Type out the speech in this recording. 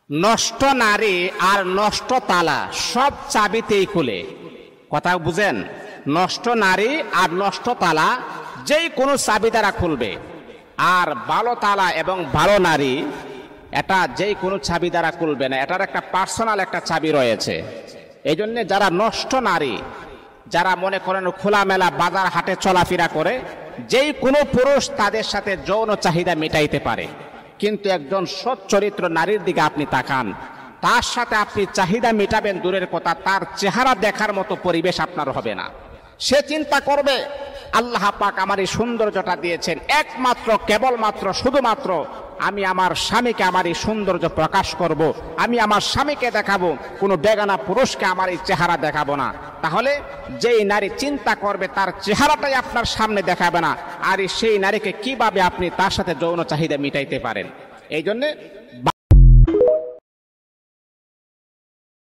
নষ্ট নারী আর নষ্ট তালা সব চাবিতেই খুলে। কথা বুঝেন? নষ্ট নারী আর নষ্ট তালা যেই কোনো চাবি দ্বারা খুলবে, আর ভালো তালা এবং ভালো নারী এটা যেই কোনো চাবি দ্বারা খুলবে না, এটার একটা পার্সোনাল একটা চাবি রয়েছে। এই জন্যে যারা নষ্ট নারী, যারা মনে করেন খোলামেলা বাজার হাটে চলাফেরা করে, যেই কোনো পুরুষ তাদের সাথে যৌন চাহিদা মেটাইতে পারে, কিন্তু একজন সৎ চরিত্র নারীর দিকে আপনি তাকান, তার সাথে আপনি চাহিদা মেটাবেন দূরের কথা, তার চেহারা দেখার মতো পরিবেশ আপনার হবে না। সে চিন্তা করবে আল্লাহ পাক আমার এই সৌন্দর্যটা দিয়েছেন একমাত্র কেবলমাত্র শুধুমাত্র আমি আমার স্বামীকে আমার এই সৌন্দর্য প্রকাশ করব, আমি আমার স্বামীকে দেখাবো, কোনো বেগানা পুরুষকে আমার এই চেহারা দেখাবো না। তাহলে যেই নারী চিন্তা করবে তার চেহারাটাই আপনার সামনে দেখাবে না, আর সেই নারীকে কিভাবে আপনি তার সাথে যৌন চাহিদা মিটাইতে পারেন? এই জন্যে